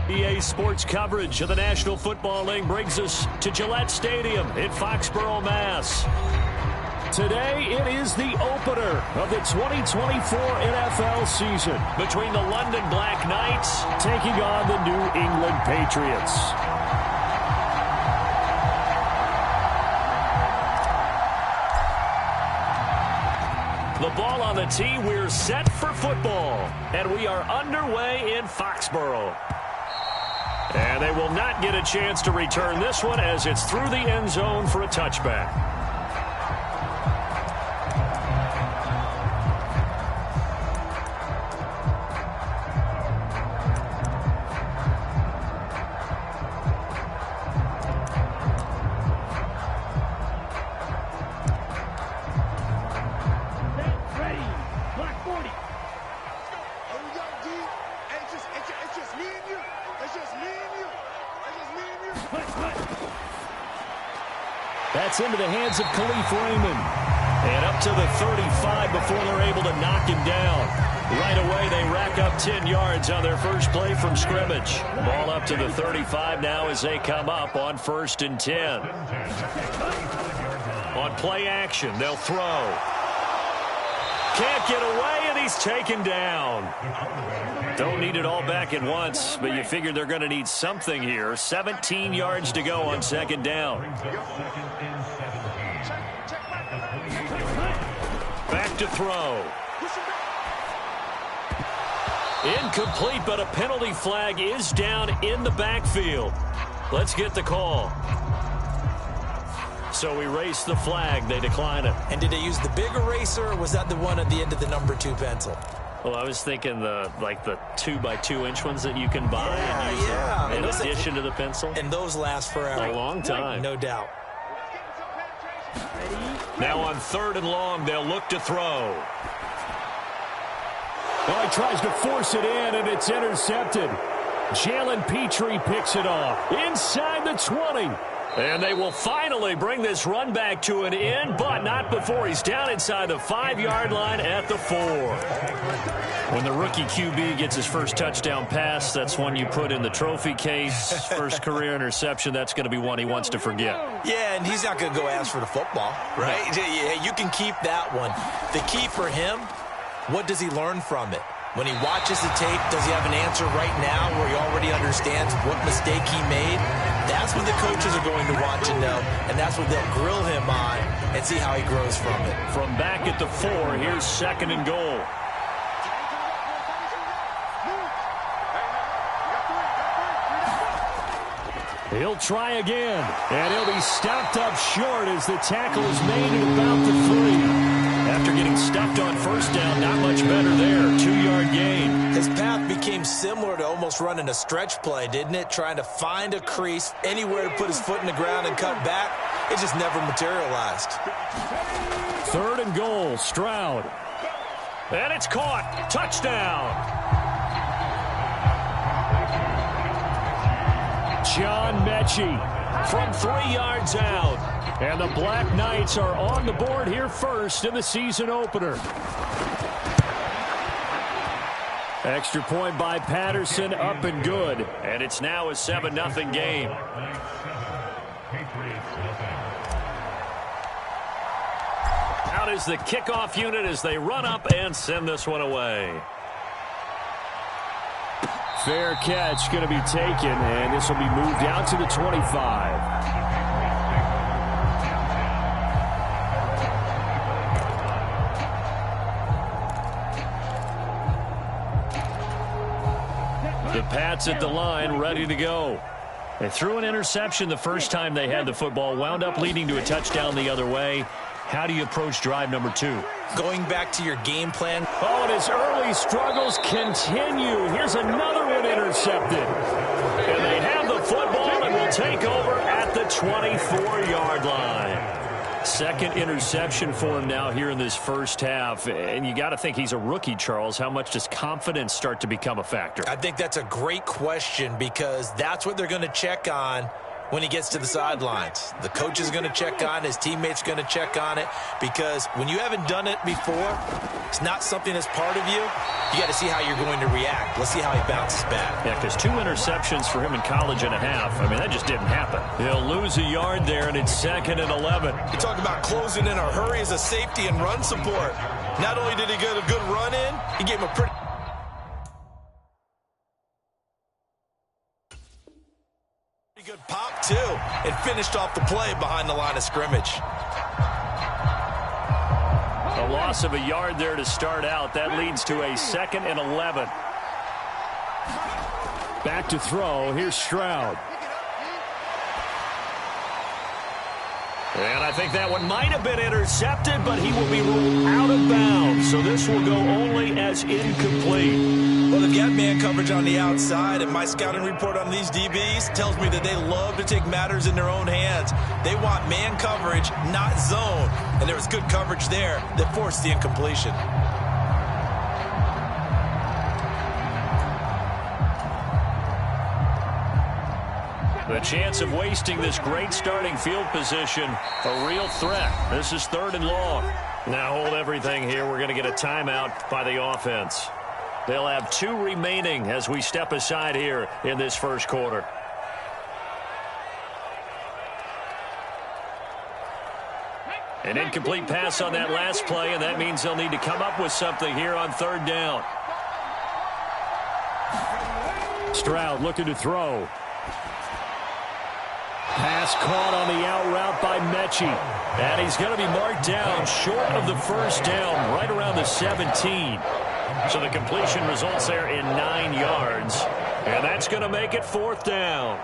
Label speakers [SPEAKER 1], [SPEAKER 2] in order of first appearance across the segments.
[SPEAKER 1] EA Sports coverage of the National Football League brings us to Gillette Stadium in Foxborough, Mass. Today, it is the opener of the 2024 NFL season between the London Black Knights taking on the New England Patriots. The ball on the tee, we're set for football, and we are underway in Foxborough. And they will not get a chance to return this one as it's through the end zone for a touchback. That's into the hands of Khalif Raymond. And up to the 35 before they're able to knock him down. Right away, they rack up 10 yards on their first play from scrimmage. Ball up to the 35 now as they come up on 1st and 10. On play action, they'll throw. Can't get away, and he's taken down. Don't need it all back at once, but you figure they're going to need something here. 17 yards to go on 2nd down. Back to throw. Incomplete, but a penalty flag is down in the backfield. Let's get the call. So erase the flag. They decline it.
[SPEAKER 2] And did they use the big eraser, or was that the one at the end of the number 2 pencil?
[SPEAKER 1] Well, I was thinking the 2x2-inch ones that you can buy and use in addition to the pencil.
[SPEAKER 2] And those last forever.
[SPEAKER 1] A long time.
[SPEAKER 2] No doubt.
[SPEAKER 1] Now on 3rd and long, they'll look to throw.
[SPEAKER 3] Well, he tries to force it in, and it's intercepted. Jalen Petrie picks it off inside the 20.
[SPEAKER 1] And they will finally bring this run back to an end, but not before he's down inside the 5-yard line at the 4. When the rookie QB gets his first touchdown pass, that's one you put in the trophy case. First career interception, that's going to be one he wants to forget.
[SPEAKER 2] Yeah, and he's not going to go ask for the football, right? Yeah, you can keep that one. The key for him, what does he learn from it? When he watches the tape, does he have an answer right now where he already understands what mistake he made? That's what the coaches are going to want to know, and that's what they'll grill him on and see how he grows from it.
[SPEAKER 1] From back at the 4, here's 2nd and goal.
[SPEAKER 3] He'll try again, and he'll be stopped up short as the tackle is made at about the 3.
[SPEAKER 1] After getting stuffed on 1st down, not much better there. 2-yard gain.
[SPEAKER 2] His path became similar to almost running a stretch play, didn't it? Trying to find a crease, anywhere to put his foot in the ground and cut back. It just never materialized.
[SPEAKER 3] 3rd and goal, Stroud.
[SPEAKER 1] And it's caught. Touchdown.
[SPEAKER 3] John Mechie from 3 yards out. And the Black Knights are on the board here first in the season opener. Extra point by Patterson, up and good.
[SPEAKER 1] And it's now a 7-0 game. Out is the kickoff unit as they run up and send this one away.
[SPEAKER 3] Fair catch going to be taken, and this will be moved out to the 25.
[SPEAKER 1] The Pats at the line, ready to go. They threw an interception the first time they had the football, wound up leading to a touchdown the other way. How do you approach drive number 2?
[SPEAKER 2] Going back to your game plan.
[SPEAKER 3] Oh, and his early struggles continue. Here's another one intercepted.
[SPEAKER 1] And they have the football and will take over at the 24-yard line. 2nd interception for him now here in this first half. And you got to think he's a rookie, Charles. How much does confidence start to become a factor?
[SPEAKER 2] I think that's a great question because that's what they're going to check on when he gets to the sidelines. The coach is going to check on it. His teammates are going to check on it, because when you haven't done it before, it's not something that's part of you. You got to see how you're going to react. Let's see how he bounces back.
[SPEAKER 3] Yeah, because 2 interceptions for him in college and a half. I mean, that just didn't happen. He'll lose a yard there, and it's 2nd and 11.
[SPEAKER 2] You talk about closing in a hurry as a safety and run support. Not only did he get a good run in, he gave him a pretty good pop, too, and finished off the play behind the line of scrimmage.
[SPEAKER 3] A loss of a yard there to start out. That leads to a 2nd and 11. Back to throw. Here's Stroud. And I think that one might have been intercepted, but he will be ruled out of bounds. So this will go only as incomplete.
[SPEAKER 2] Well, they've got man coverage on the outside, and my scouting report on these DBs tells me that they love to take matters in their own hands. They want man coverage, not zone. And there was good coverage there that forced the incompletion.
[SPEAKER 3] The chance of wasting this great starting field position, a real threat. This is 3rd and long. Now hold everything here. We're going to get a timeout by the offense. They'll have 2 remaining as we step aside here in this first quarter. An incomplete pass on that last play, and that means they'll need to come up with something here on 3rd down. Stroud looking to throw. Pass caught on the out route by Mechie. And he's going to be marked down short of the first down, right around the 17. So the completion results there in 9 yards. And that's going to make it 4th down.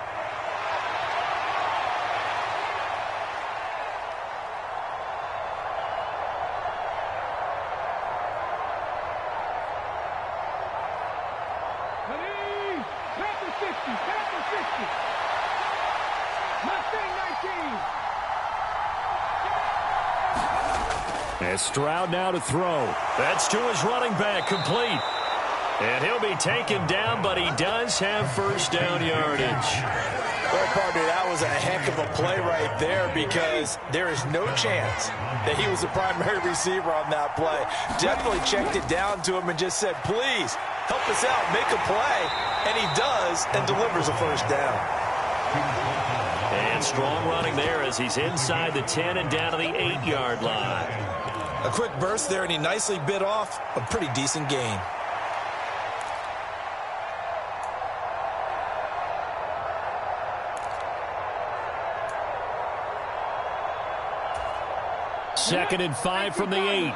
[SPEAKER 3] And Stroud now to throw. That's to his running back, complete. And he'll be taken down, but he does have first down yardage.
[SPEAKER 2] Well, partner, that was a heck of a play right there, because there is no chance that he was the primary receiver on that play. Definitely checked it down to him and just said, please, help us out, make a play. And he does, and delivers a first down.
[SPEAKER 3] And strong running there as he's inside the 10 and down to the 8-yard line.
[SPEAKER 2] A quick burst there, and he nicely bit off a pretty decent gain.
[SPEAKER 3] Second and 5 from the 8.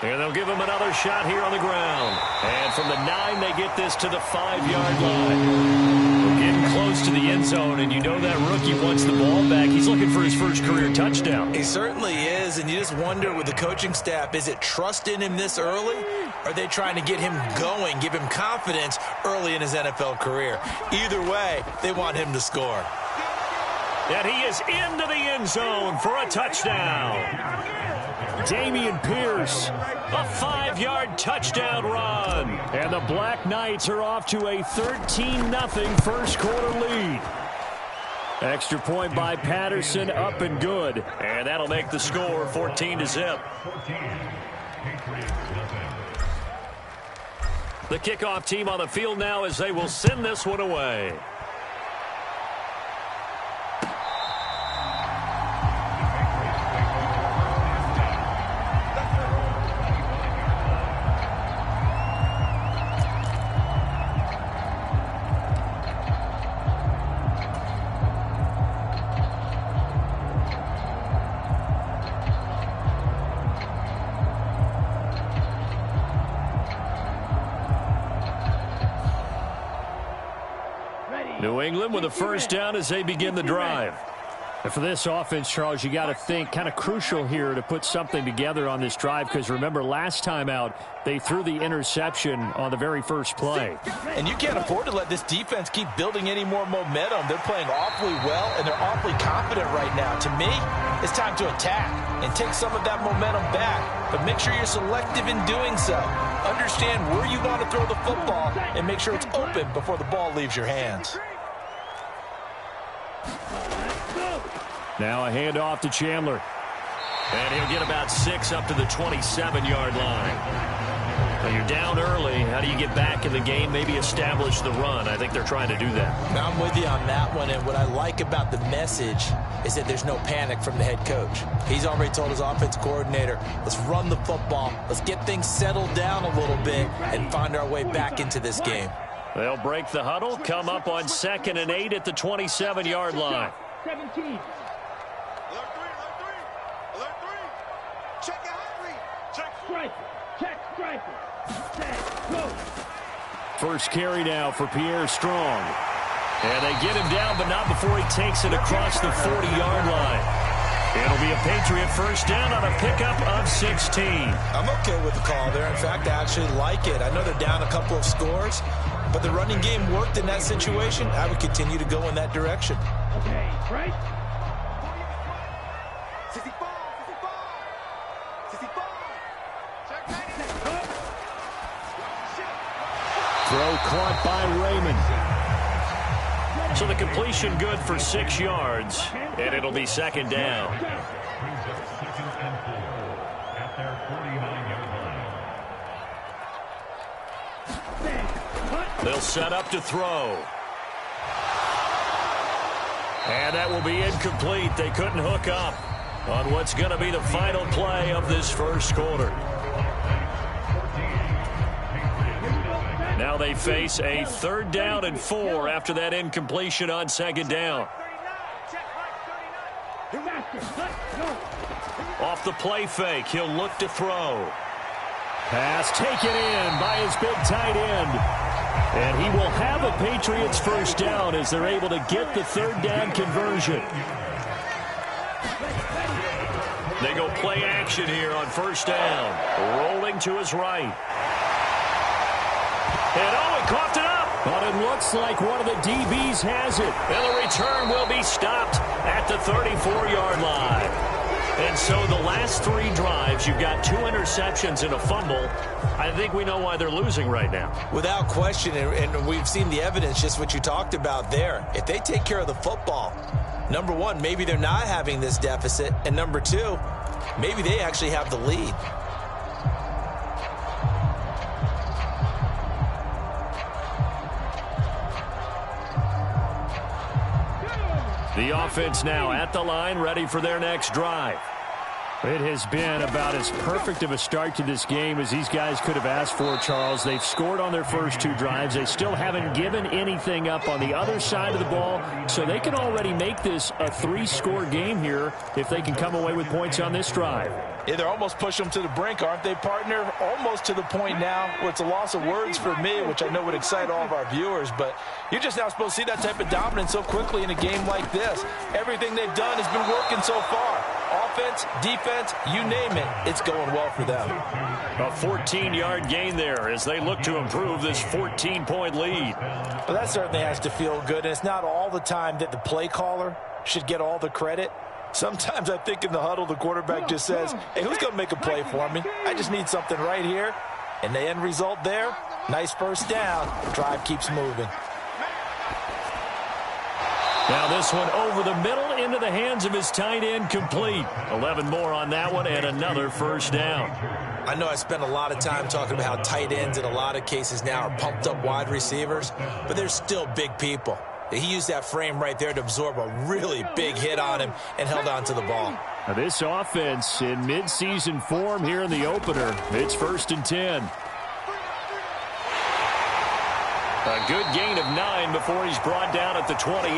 [SPEAKER 3] And they'll give him another shot here on the ground. And from the 9, they get this to the 5-yard line. We're getting close to the end zone, and you know that rookie wants the ball back. He's looking for his first career touchdown.
[SPEAKER 2] He certainly is, and you just wonder with the coaching staff, is it trust in him this early? Or are they trying to get him going, give him confidence early in his NFL career? Either way, they want him to score.
[SPEAKER 3] And he is into the end zone for a touchdown. Dameon Pierce, a 5-yard touchdown run. And the Black Knights are off to a 13-0 first quarter lead. Extra point by Patterson, up and good. And that'll make the score 14-0. The kickoff team on the field now as they will send this one away. New England with a first down as they begin the drive.
[SPEAKER 1] And for this offense, Charles, you got to think kind of crucial here to put something together on this drive, because remember last time out they threw the interception on the very first play.
[SPEAKER 2] And you can't afford to let this defense keep building any more momentum. They're playing awfully well, and they're awfully confident right now. To me, it's time to attack and take some of that momentum back, but make sure you're selective in doing so. Understand where you want to throw the football and make sure it's open before the ball leaves your hands.
[SPEAKER 1] Now a handoff to Chandler.
[SPEAKER 3] And he'll get about 6 up to the 27-yard line. Now you're down early. How do you get back in the game? Maybe establish the run. I think they're trying to do that.
[SPEAKER 2] Now I'm with you on that one, and what I like about the message is that there's no panic from the head coach. He's already told his offense coordinator, let's run the football, let's get things settled down a little bit, and find our way back into this game.
[SPEAKER 3] They'll break the huddle, come up on 2nd and 8 at the 27-yard line.
[SPEAKER 4] 17.
[SPEAKER 1] First carry now for Pierre Strong.
[SPEAKER 3] And they get him down, but not before he takes it across the 40-yard line. It'll be a Patriot first down on a pickup of 16.
[SPEAKER 2] I'm okay with the call there. In fact, I actually like it. I know they're down a couple of scores, but the running game worked in that situation. I would continue to go in that direction.
[SPEAKER 4] Okay, right?
[SPEAKER 1] Throw caught by Raymond.
[SPEAKER 3] So the completion good for 6 yards, and it'll be 2nd down. They'll set up to throw. And that will be incomplete. They couldn't hook up on what's going to be the final play of this first quarter. Now they face a 3rd down and 4 after that incompletion on 2nd down. Off the play fake, he'll look to throw.
[SPEAKER 1] Pass taken in by his big tight end. And he will have a Patriots first down as they're able to get the 3rd down conversion.
[SPEAKER 3] They go play action here on first down. Rolling to his right. And he coughed it up.
[SPEAKER 1] But it looks like one of the DBs has it.
[SPEAKER 3] And the return will be stopped at the 34-yard line. And so the last 3 drives, you've got 2 interceptions and a fumble. I think we know why they're losing right now.
[SPEAKER 2] Without question, and we've seen the evidence, just what you talked about there. If they take care of the football, number one, maybe they're not having this deficit. And number 2, maybe they actually have the lead.
[SPEAKER 1] The offense now at the line, ready for their next drive. It has been about as perfect of a start to this game as these guys could have asked for, Charles. They've scored on their first 2 drives. They still haven't given anything up on the other side of the ball, so they can already make this a 3-score game here if they can come away with points on this drive.
[SPEAKER 2] Yeah, they're almost pushing them to the brink, aren't they, partner? Almost to the point now where it's a loss of words for me, which I know would excite all of our viewers, but you're just now supposed to see that type of dominance so quickly in a game like this. Everything they've done has been working so far. Offense, defense, you name it, it's going well for them.
[SPEAKER 3] A 14-yard gain there as they look to improve this 14-point lead.
[SPEAKER 2] Well, that certainly has to feel good, and it's not all the time that the play caller should get all the credit. Sometimes I think in the huddle, the quarterback just says, hey, who's going to make a play for me? I just need something right here. And the end result there, nice first down. Drive keeps moving.
[SPEAKER 3] Now this one over the middle into the hands of his tight end, complete. 11 more on that one and another first down.
[SPEAKER 2] I know I spent a lot of time talking about how tight ends in a lot of cases now are pumped up wide receivers, but they're still big people. He used that frame right there to absorb a really big hit on him and held on to the ball.
[SPEAKER 1] Now this offense in midseason form here in the opener. It's 1st and 10.
[SPEAKER 3] A good gain of 9 before he's brought down at the 28.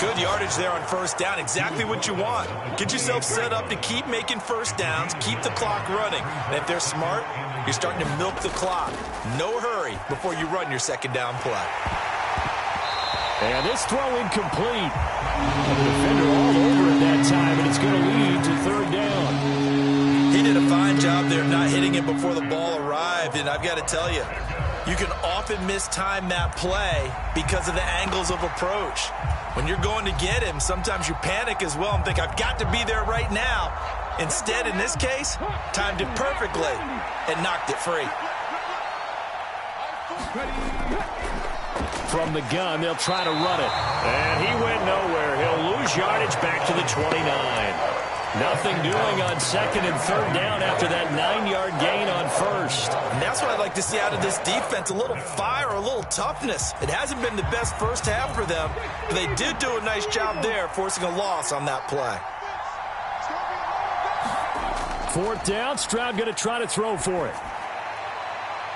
[SPEAKER 2] Good yardage there on first down. Exactly what you want. Get yourself set up to keep making first downs, keep the clock running. And if they're smart, you're starting to milk the clock. No hurry before you run your 2nd down play.
[SPEAKER 1] And this throw incomplete. The defender all over it that time, and it's going to lead to third down.
[SPEAKER 2] He did a fine job there of not hitting it before the ball arrived, and I've got to tell you, you can often mistime that play because of the angles of approach. When you're going to get him, sometimes you panic as well and think, I've got to be there right now. Instead, in this case, timed it perfectly and knocked it free.
[SPEAKER 1] From the gun, they'll try to run it. And he went nowhere. He'll lose yardage back to the 29. Nothing doing on second and third down after that 9-yard gain on first.
[SPEAKER 2] And that's what I'd like to see out of this defense, a little fire, a little toughness. It hasn't been the best first half for them, but they did do a nice job there, forcing a loss on that play.
[SPEAKER 1] Fourth down, Stroud going to try to throw for it.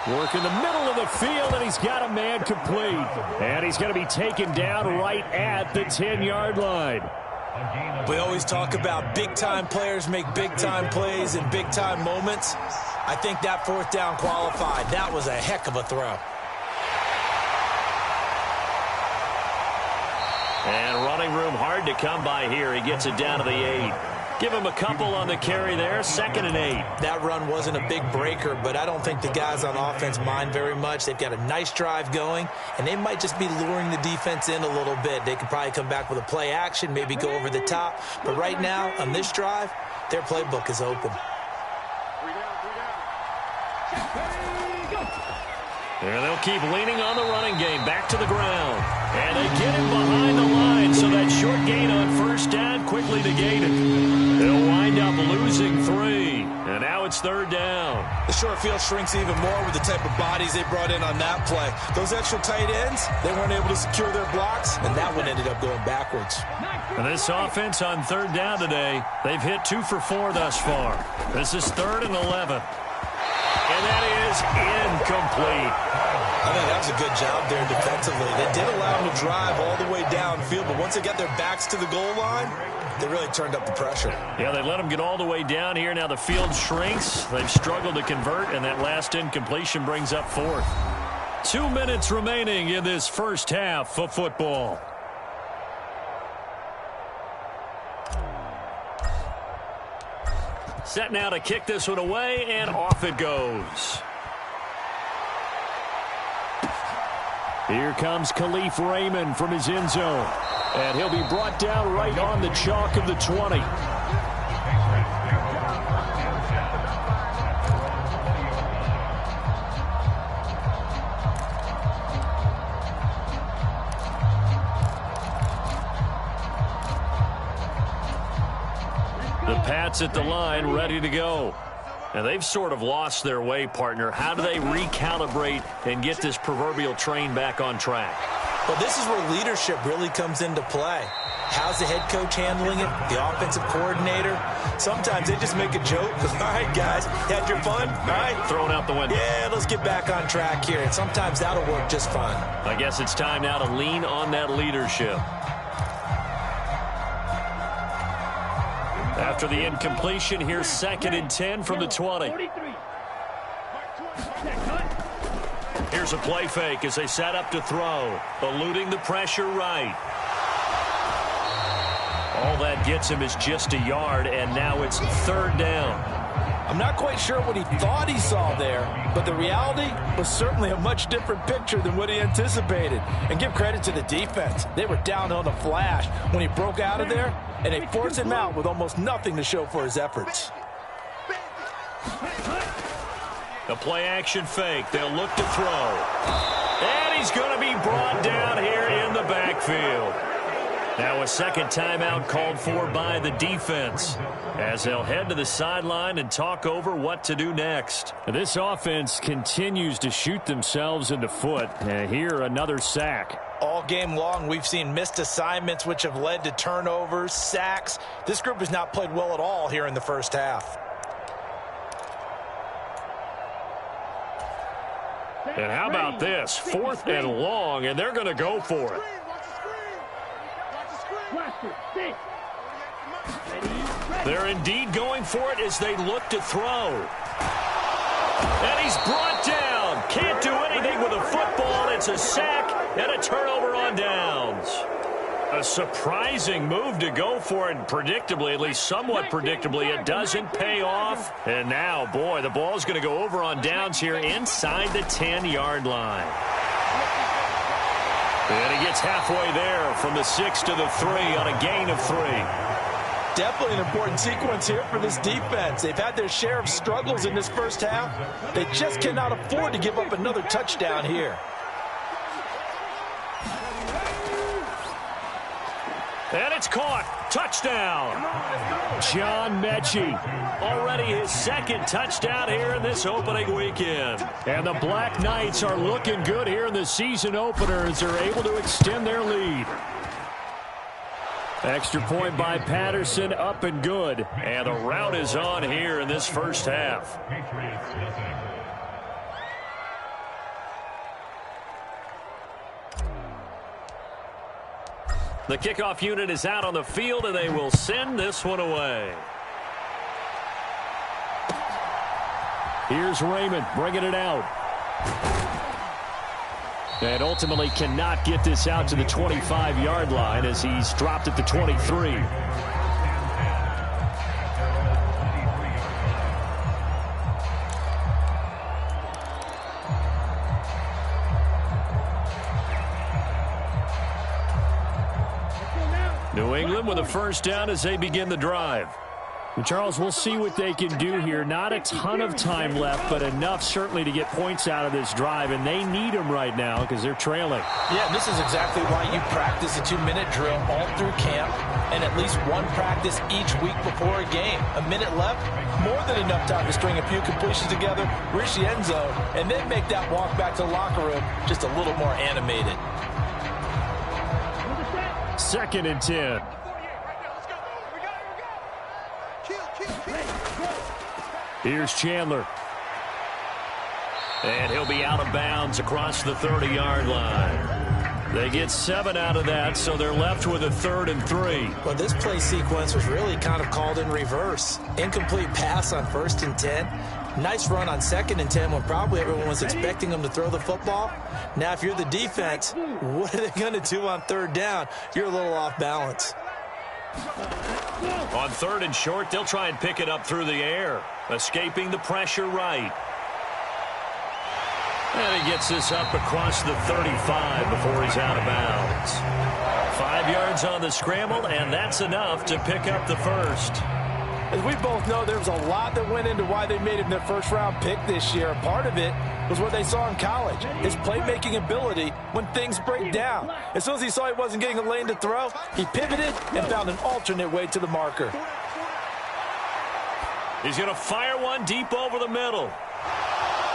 [SPEAKER 1] Work in the middle of the field, and he's got a man complete. And he's going to be taken down right at the 10-yard line.
[SPEAKER 2] We always talk about big-time players make big-time plays in big-time moments. I think that fourth down qualified. That was a heck of a throw.
[SPEAKER 1] And running room hard to come by here. He gets it down to the 8. Give him a couple on the carry there, 2nd and 8.
[SPEAKER 2] That run wasn't a big breaker, but I don't think the guys on offense mind very much. They've got a nice drive going, and they might just be luring the defense in a little bit. They could probably come back with a play action, maybe go over the top. But right now, on this drive, their playbook is open.
[SPEAKER 1] And they'll keep leaning on the running game, back to the ground. And they get him behind the line, so that short gain on first down quickly negated. They'll wind up losing 3. And now it's third down.
[SPEAKER 2] The short field shrinks even more with the type of bodies they brought in on that play. Those extra tight ends, they weren't able to secure their blocks, and that one ended up going backwards.
[SPEAKER 1] And this offense on third down today, they've hit 2 for 4 thus far. This is 3rd and 11. And that is incomplete.
[SPEAKER 2] I think that was a good job there defensively. They did allow them to drive all the way downfield, but once they got their backs to the goal line, they really turned up the pressure.
[SPEAKER 1] Yeah, they let them get all the way down here. Now the field shrinks. They've struggled to convert, and that last incompletion brings up 4th. 2 minutes remaining in this first half of football. Set now to kick this one away, and off it goes. Here comes Khalif Raymond from his end zone. And he'll be brought down right on the chalk of the 20. The Pats at the line, ready to go. And they've sort of lost their way, partner. How do they recalibrate and get this proverbial train back on track?
[SPEAKER 2] Well, this is where leadership really comes into play. How's the head coach handling it? The offensive coordinator? Sometimes they just make a joke. All right, guys, had your fun? All right.
[SPEAKER 1] Thrown out the window.
[SPEAKER 2] Yeah, let's get back on track here. And sometimes that'll work just fine.
[SPEAKER 1] I guess it's time now to lean on that leadership. After the incompletion, here's 2nd and 10 from the 20. Here's a play fake as they set up to throw. Eluding the pressure right. All that gets him is just a yard, and now it's 3rd down.
[SPEAKER 2] I'm not quite sure what he thought he saw there, but the reality was certainly a much different picture than what he anticipated. And give credit to the defense. They were down on the flash when he broke out of there, and they forced him out with almost nothing to show for his efforts.
[SPEAKER 1] The play-action fake. They'll look to throw. And he's going to be brought down here in the backfield. Now a second timeout called for by the defense as they'll head to the sideline and talk over what to do next. This offense continues to shoot themselves in the foot. And here another sack.
[SPEAKER 2] All game long, we've seen missed assignments which have led to turnovers, sacks. This group has not played well at all here in the first half.
[SPEAKER 1] And how about this? 4th and long, and they're going to go for it. They're indeed going for it as they look to throw. And he's brought down. Can't do anything with a football. It's a sack,
[SPEAKER 3] And a turnover on downs. A surprising move to go for it, and predictably, at least somewhat predictably, it doesn't pay off. And now, boy, the ball's going to go over on downs here inside the 10-yard line. And he gets halfway there from the 6 to the 3 on a gain of 3.
[SPEAKER 2] Definitely an important sequence here for this defense. They've had their share of struggles in this first half. They just cannot afford to give up another touchdown here.
[SPEAKER 3] And it's caught. Touchdown. John Mechie. Already his second touchdown here in this opening weekend. And the Black Knights are looking good here in the season opener as they're able to extend their lead. Extra point by Patterson, up and good. And the rout is on here in this first half. The kickoff unit is out on the field, and they will send this one away. Here's Raymond bringing it out. And ultimately cannot get this out to the 25-yard line as he's dropped at the 23. New England with a first down as they begin the drive. And Charles, we'll see what they can do here. Not a ton of time left, but enough certainly to get points out of this drive, and they need them right now because they're trailing.
[SPEAKER 2] Yeah, this is exactly why you practice a 2-minute drill all through camp and at least one practice each week before a game. A minute left, more than enough time to string a few completions together, reach the end zone, and then make that walk back to the locker room just a little more animated.
[SPEAKER 3] 2nd and 10. Here's Chandler. And he'll be out of bounds across the 30-yard line. They get 7 out of that, so they're left with a 3rd and 3.
[SPEAKER 2] Well, this play sequence was really kind of called in reverse. Incomplete pass on 1st and 10. Nice run on 2nd and 10 when probably everyone was expecting them to throw the football. Now, if you're the defense, what are they going to do on 3rd down? You're a little off balance.
[SPEAKER 3] On 3rd and short, they'll try and pick it up through the air, escaping the pressure right. And he gets this up across the 35 before he's out of bounds. 5 yards on the scramble, and that's enough to pick up the first.
[SPEAKER 2] As we both know, there was a lot that went into why they made him their first-round pick this year. Part of it was what they saw in college, his playmaking ability when things break down. As soon as he saw he wasn't getting a lane to throw, he pivoted and found an alternate way to the marker.
[SPEAKER 3] He's going to fire one deep over the middle.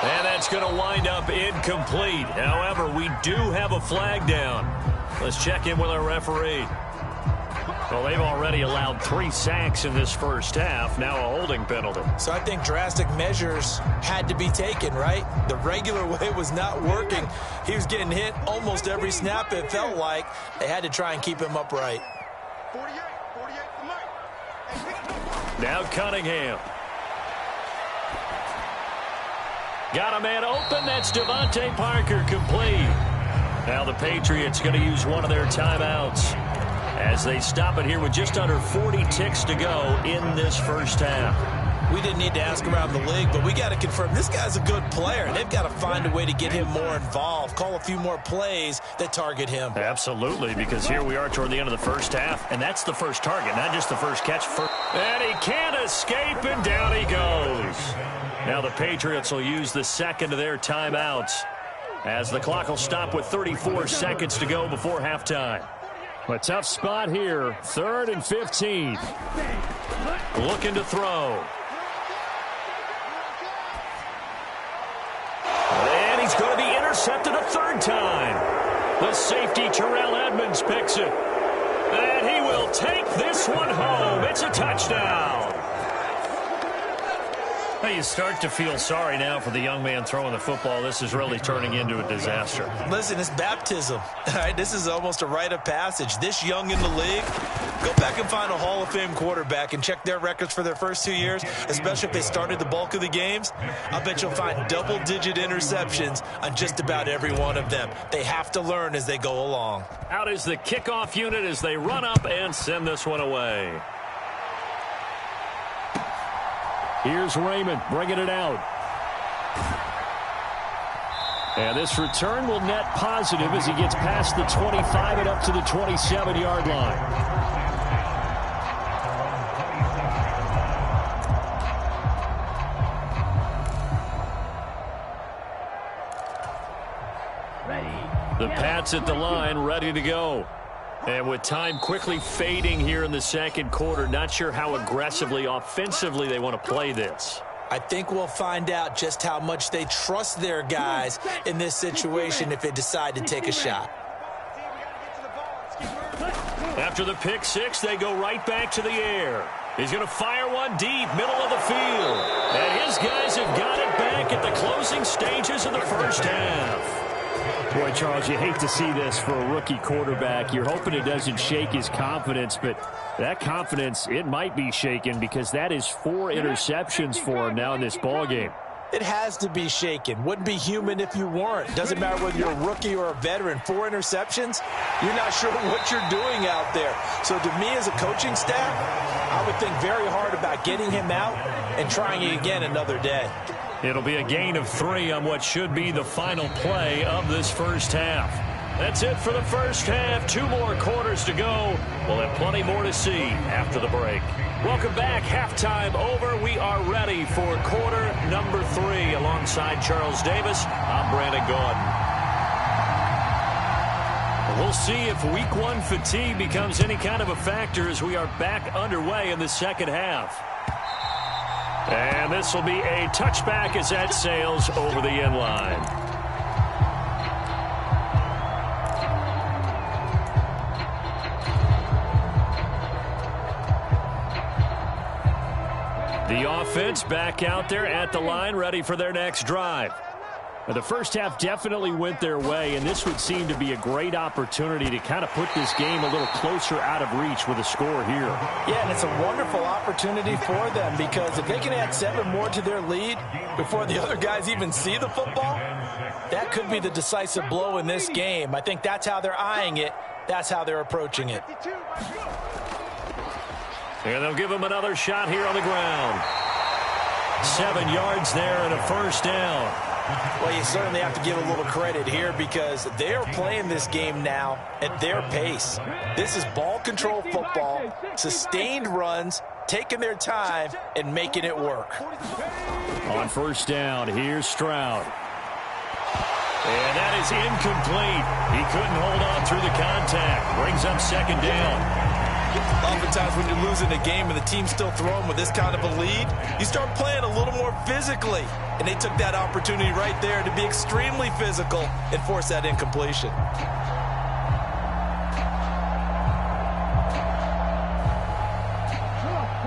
[SPEAKER 3] And that's going to wind up incomplete. However, we do have a flag down. Let's check in with our referee. Well, they've already allowed 3 sacks in this first half. Now a holding penalty.
[SPEAKER 2] So I think drastic measures had to be taken, right? The regular way was not working. He was getting hit almost every snap, it felt like. They had to try and keep him upright.
[SPEAKER 3] Now Cunningham. Got a man open. That's Devontae Parker complete. Now the Patriots going to use one of their timeouts as they stop it here with just under 40 ticks to go in this first half.
[SPEAKER 2] We didn't need to ask around the league, but we got to confirm this guy's a good player. They've got to find a way to get him more involved, call a few more plays that target him.
[SPEAKER 3] Absolutely, because here we are toward the end of the first half, and that's the first target, not just the first catch. And he can't escape, and down he goes. Now the Patriots will use the second of their timeouts as the clock will stop with 34 seconds to go before halftime. A tough spot here, 3rd and 15. Looking to throw. And he's going to be intercepted a 3rd time. The safety, Terrell Edmonds, picks it. And he will take this one home. It's a touchdown. Now you start to feel sorry now for the young man throwing the football. This is really turning into a disaster.
[SPEAKER 2] Listen, it's baptism. All right, this is almost a rite of passage. This young in the league, Go back and find a Hall of Fame quarterback and check their records for their first 2 years, especially if they started the bulk of the games. I bet you'll find double-digit interceptions on just about every one of them. They have to learn as they go along.
[SPEAKER 3] Out is the kickoff unit as they run up and send this one away. Here's Raymond bringing it out. And this return will net positive as he gets past the 25 and up to the 27-yard line. The Pats at the line, ready to go. And with time quickly fading here in the second quarter, not sure how aggressively, offensively they want to play this.
[SPEAKER 2] I think we'll find out just how much they trust their guys in this situation if they decide to take a shot.
[SPEAKER 3] After the pick six, they go right back to the air. He's going to fire one deep, middle of the field. And his guys have got it back at the closing stages of the first half.
[SPEAKER 1] Boy, Charles, you hate to see this for a rookie quarterback. You're hoping it doesn't shake his confidence, but that confidence, it might be shaken because that is 4 interceptions for him now in this ballgame.
[SPEAKER 2] It has to be shaken. Wouldn't be human if you weren't. Doesn't matter whether you're a rookie or a veteran. 4 interceptions, you're not sure what you're doing out there. So to me as a coaching staff, I would think very hard about getting him out and trying it again another day.
[SPEAKER 3] It'll be a gain of 3 on what should be the final play of this first half. That's it for the first half. 2 more quarters to go. We'll have plenty more to see after the break. Welcome back. Halftime over. We are ready for quarter number 3. Alongside Charles Davis, I'm Brandon Gordon. We'll see if week 1 fatigue becomes any kind of a factor as we are back underway in the second half. And this will be a touchback as that sails over the end line. The offense back out there at the line, ready for their next drive. Now, the first half definitely went their way, and this would seem to be a great opportunity to kind of put this game a little closer out of reach with a score here.
[SPEAKER 2] Yeah, and it's a wonderful opportunity for them because if they can add 7 more to their lead before the other guys even see the football, that could be the decisive blow in this game. I think that's how they're eyeing it. That's how they're approaching it.
[SPEAKER 3] And they'll give him another shot here on the ground. 7 yards there and a first down.
[SPEAKER 2] Well, you certainly have to give a little credit here because they are playing this game now at their pace. This is ball control football, sustained runs, taking their time, and making it work.
[SPEAKER 3] On first down, here's Stroud. And that is incomplete. He couldn't hold on through the contact. Brings up second down.
[SPEAKER 2] Oftentimes when you're losing a game and the team's still throwing with this kind of a lead, you start playing a little more physically. And they took that opportunity right there to be extremely physical and force that incompletion.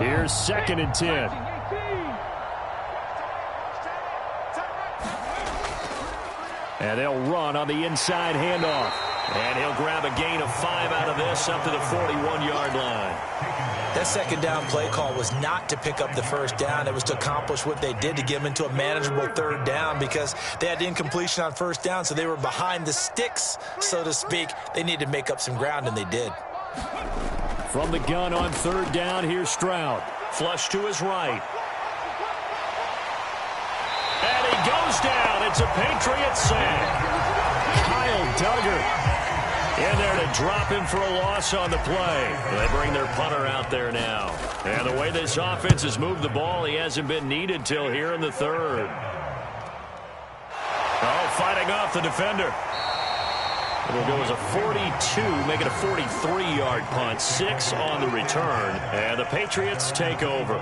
[SPEAKER 3] Here's 2nd and 10. And they'll run on the inside handoff. And he'll grab a gain of 5 out of this up to the 41-yard line.
[SPEAKER 2] That second down play call was not to pick up the first down. It was to accomplish what they did to get them into a manageable third down because they had incompletion on first down, so they were behind the sticks, so to speak. They needed to make up some ground, and they did.
[SPEAKER 3] From the gun on third down, here's Stroud. Flush to his right. And he goes down. It's a Patriot sack. Kyle Duggar in there to drop him for a loss on the play. They bring their punter out there now. And the way this offense has moved the ball, he hasn't been needed till here in the third. Oh, fighting off the defender. It'll go as a 42, make it a 43-yard punt. 6 on the return. And the Patriots take over.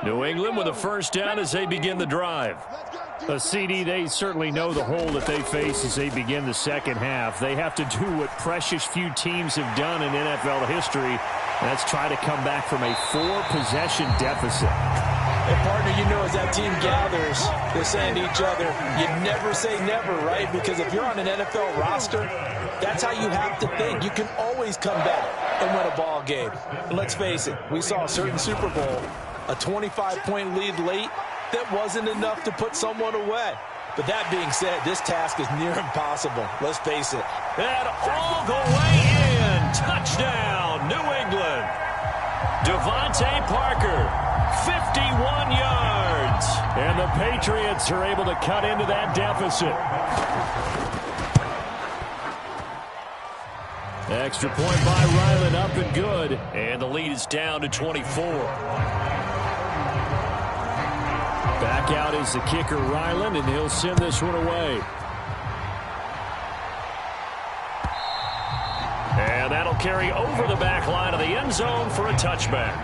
[SPEAKER 3] New England with a first down as they begin the drive.
[SPEAKER 1] A CD, they certainly know the hole that they face as they begin the second half. They have to do what precious few teams have done in NFL history, Let's try to come back from a 4-possession deficit.
[SPEAKER 2] And partner, you know, as that team gathers, they're saying to each other, you never say never, right? Because if you're on an NFL roster, that's how you have to think. You can always come back and win a ball game. And let's face it, we saw a certain Super Bowl, a 25-point lead late that wasn't enough to put someone away. But that being said, this task is near impossible. Let's face it.
[SPEAKER 3] And all the way in. Touchdown, New England. Devontae Parker, 51 yards.
[SPEAKER 1] And the Patriots are able to cut into that deficit. Extra point by Ryland, up and good.
[SPEAKER 3] And the lead is down to 24.
[SPEAKER 1] Back out is the kicker, Ryland, and he'll send this one away.
[SPEAKER 3] And that'll carry over the back line of the end zone for a touchback.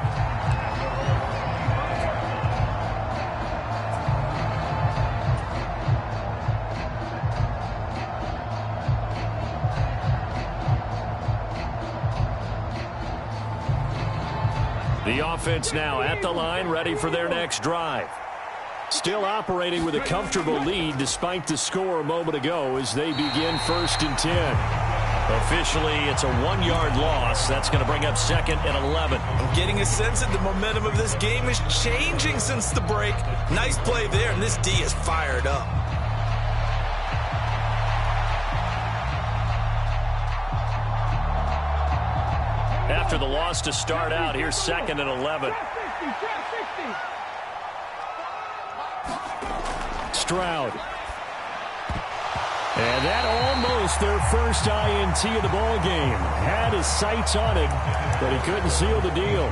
[SPEAKER 3] The offense now at the line, ready for their next drive.
[SPEAKER 1] Still operating with a comfortable lead despite the score a moment ago as they begin 1st and 10.
[SPEAKER 3] Officially, it's a 1-yard loss. That's going to bring up 2nd and 11.
[SPEAKER 2] I'm getting a sense that the momentum of this game is changing since the break. Nice play there, and this D is fired up.
[SPEAKER 3] After the loss to start out, here's 2nd and 11.
[SPEAKER 1] Stroud. And that almost their first INT of the ball game. Had his sights on it, but he couldn't seal the deal.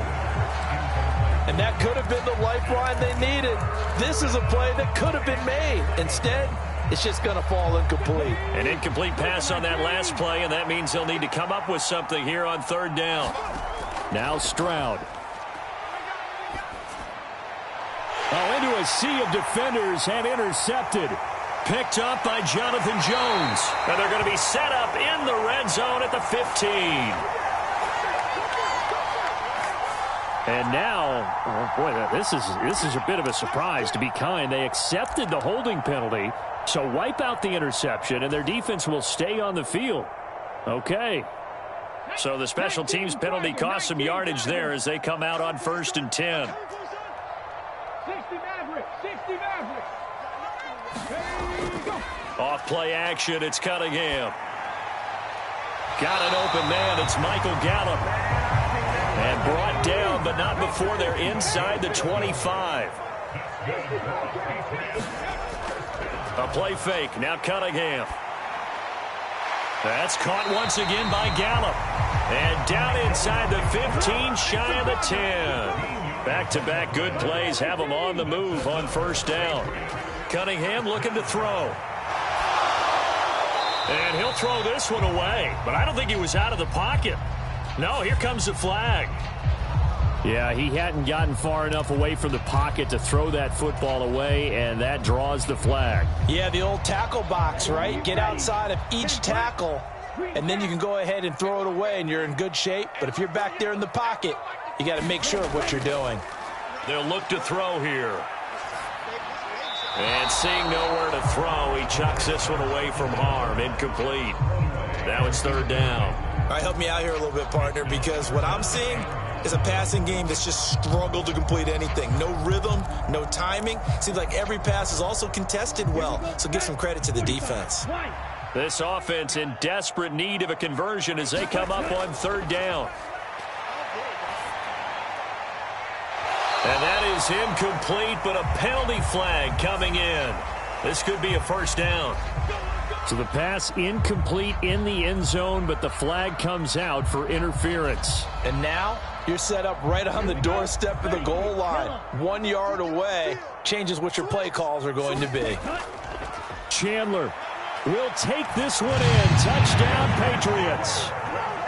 [SPEAKER 2] And that could have been the lifeline they needed. This is a play that could have been made. Instead, it's just going to fall incomplete.
[SPEAKER 3] An incomplete pass on that last play, and that means they'll need to come up with something here on 3rd down.
[SPEAKER 1] Now Stroud. Oh, into a sea of defenders and intercepted.
[SPEAKER 3] Picked up by Jonathan Jones. And they're going to be set up in the red zone at the 15.
[SPEAKER 1] And now, oh boy, this is a bit of a surprise, to be kind. They accepted the holding penalty, so wipe out the interception, and their defense will stay on the field. Okay.
[SPEAKER 3] So the special teams penalty cost some yardage there as they come out on 1st and 10.
[SPEAKER 4] 60 Maverick.
[SPEAKER 3] Off play action, it's Cunningham. Got an open man, it's Michael Gallup. And brought down, but not before they're inside the 25. A play fake, now Cunningham. That's caught once again by Gallup. And down inside the 15, shy of the 10. Back-to-back good plays have them on the move on 1st down. Cunningham looking to throw. And he'll throw this one away. But I don't think he was out of the pocket. No, here comes the flag.
[SPEAKER 1] Yeah, he hadn't gotten far enough away from the pocket to throw that football away, and that draws the flag.
[SPEAKER 2] Yeah, the old tackle box, right? Get outside of each tackle, and then you can go ahead and throw it away, and you're in good shape. But if you're back there in the pocket, you got to make sure of what you're doing.
[SPEAKER 3] They'll look to throw here. And seeing nowhere to throw, he chucks this one away from harm. Incomplete. Now it's 3rd down.
[SPEAKER 2] All right, help me out here a little bit, partner, because what I'm seeing is a passing game that's just struggled to complete anything. No rhythm, no timing. Seems like every pass is also contested well, so give some credit to the defense.
[SPEAKER 3] This offense in desperate need of a conversion as they come up on 3rd down. And that is incomplete, but a penalty flag coming in. This could be a 1st down.
[SPEAKER 1] So the pass incomplete in the end zone, but the flag comes out for interference.
[SPEAKER 2] And now you're set up right on the doorstep of the goal line. 1 yard away changes what your play calls are going to be.
[SPEAKER 1] Chandler will take this one in. Touchdown, Patriots.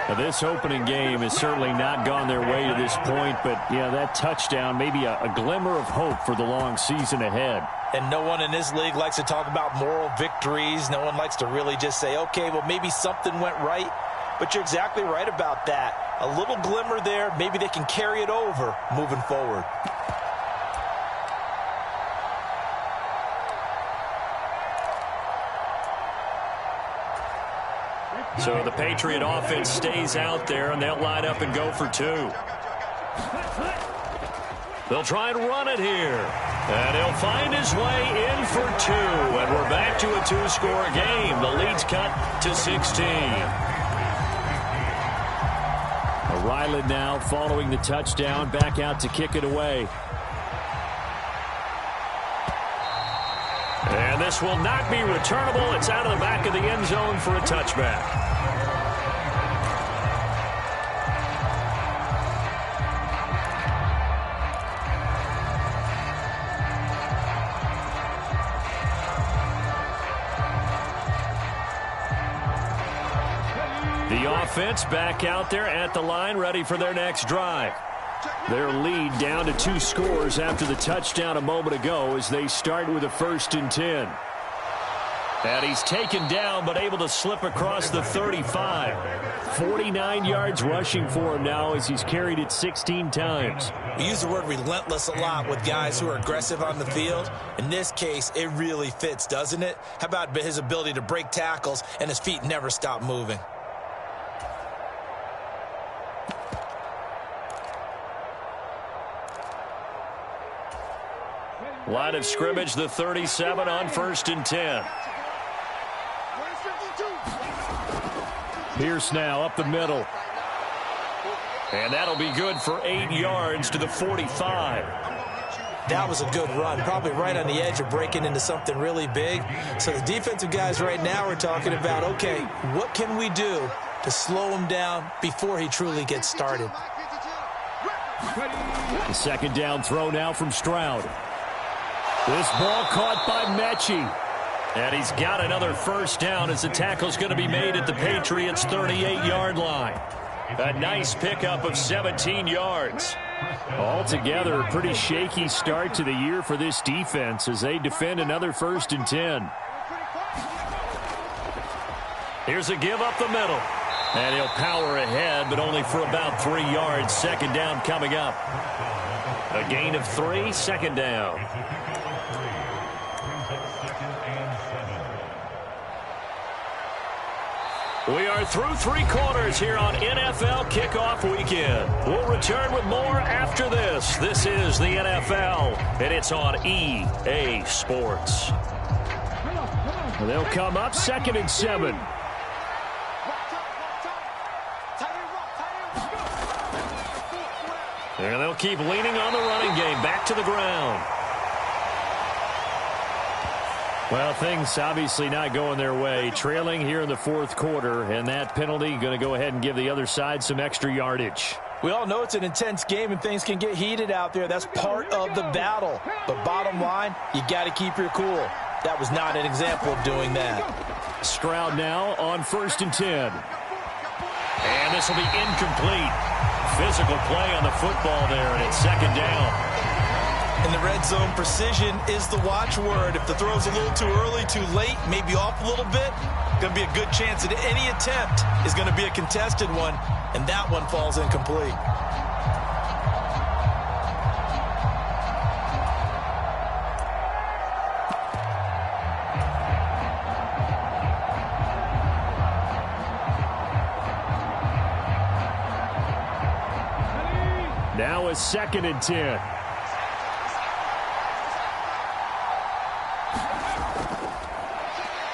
[SPEAKER 1] Now, this opening game has certainly not gone their way to this point, but, yeah, that touchdown, maybe a glimmer of hope for the long season ahead.
[SPEAKER 2] And no one in this league likes to talk about moral victories. No one likes to really just say, okay, well, maybe something went right. but you're exactly right about that. A little glimmer there. Maybe they can carry it over moving forward.
[SPEAKER 3] So the Patriot offense stays out there, and they'll line up and go for 2. They'll try and run it here. And he'll find his way in for 2. And we're back to a 2-score game. The lead's cut to 16. Ryland now following the touchdown, back out to kick it away. And this will not be returnable. It's out of the back of the end zone for a touchback. The offense back out there at the line, ready for their next drive. Their lead down to 2 scores after the touchdown a moment ago as they start with a 1st and 10. And he's taken down but able to slip across the 35. 49 yards rushing for him now as he's carried it 16 times.
[SPEAKER 2] We use the word relentless a lot with guys who are aggressive on the field. In this case, it really fits, doesn't it? How about his ability to break tackles and his feet never stop moving?
[SPEAKER 3] Line of scrimmage, the 37 on 1st and 10. Pierce now up the middle. And that'll be good for 8 yards to the 45.
[SPEAKER 2] That was a good run, probably right on the edge of breaking into something really big. So the defensive guys right now are talking about, okay, what can we do to slow him down before he truly gets started?
[SPEAKER 3] The 2nd down throw now from Stroud. This ball caught by Mechie. And he's got another 1st down as the tackle's going to be made at the Patriots' 38-yard line. A nice pickup of 17 yards. Altogether, a pretty shaky start to the year for this defense as they defend another 1st and 10. Here's a give up the middle. And he'll power ahead, but only for about 3 yards. 2nd down coming up. A gain of 3, 2nd down. We are through 3 quarters here on NFL Kickoff Weekend. We'll return with more after this. This is the NFL, and it's on EA Sports. They'll come up 2nd and 7. And they'll keep leaning on the running game. Back to the ground. Well, things obviously not going their way. Trailing here in the 4th quarter, and that penalty going to go ahead and give the other side some extra yardage.
[SPEAKER 2] We all know it's an intense game and things can get heated out there. That's part of the battle. But bottom line, you got to keep your cool. That was not an example of doing that.
[SPEAKER 3] Stroud now on 1st and 10. And this will be incomplete. Physical play on the football there, and it's 2nd down.
[SPEAKER 2] In the red zone, precision is the watchword. If the throw's a little too early, too late, maybe off a little bit, going to be a good chance that any attempt is going to be a contested one, and that one falls incomplete.
[SPEAKER 3] Now a 2nd and 10.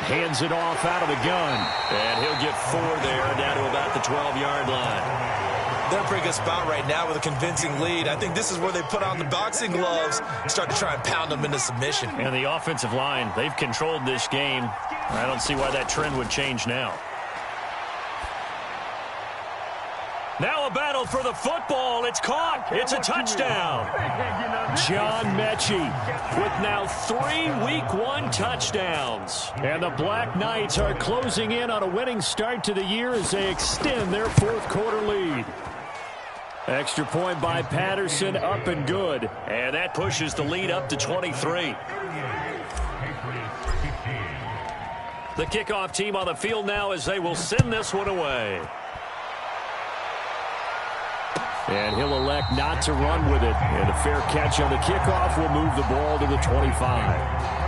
[SPEAKER 3] Hands it off out of the gun. And he'll get 4 there, down to about the 12-yard line.
[SPEAKER 2] They're in a pretty good spot right now with a convincing lead. I think this is where they put on the boxing gloves and start to try and pound them into submission.
[SPEAKER 3] And the offensive line, they've controlled this game. I don't see why that trend would change now. Now a battle for the football. It's caught. It's a touchdown. John Mechie with now 3 Week 1 touchdowns. And the Black Knights are closing in on a winning start to the year as they extend their 4th quarter lead. Extra point by Patterson, up and good. And that pushes the lead up to 23. The kickoff team on the field now as they will send this one away.
[SPEAKER 1] And he'll elect not to run with it. And a fair catch on the kickoff will move the ball to the 25.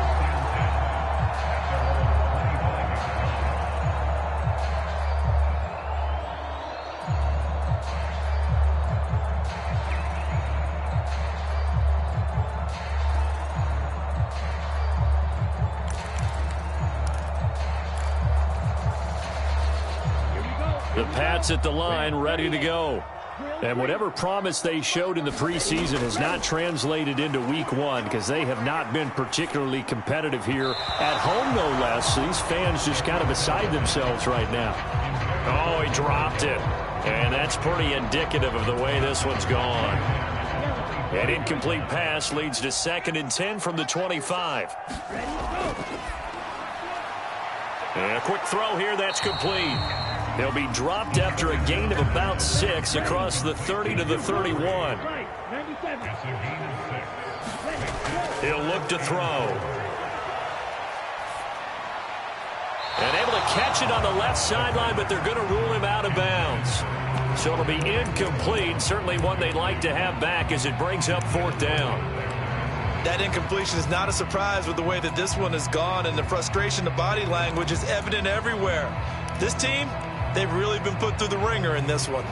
[SPEAKER 1] The Pats at the line, ready to go. And whatever promise they showed in the preseason has not translated into week one because they have not been particularly competitive here at home, no less. These fans just kind of beside themselves right now.
[SPEAKER 3] Oh, he dropped it. And that's pretty indicative of the way this one's gone. An incomplete pass leads to 2nd and 10 from the 25. And a quick throw here, that's complete. He'll be dropped after a gain of about 6 across the 30 to the 31. He'll look to throw. And able to catch it on the left sideline, but they're going to rule him out of bounds. So it'll be incomplete. Certainly one they'd like to have back as it brings up 4th down.
[SPEAKER 2] That incompletion is not a surprise with the way that this one has gone, and the frustration, the body language is evident everywhere. This team, they've really been put through the ringer in this one.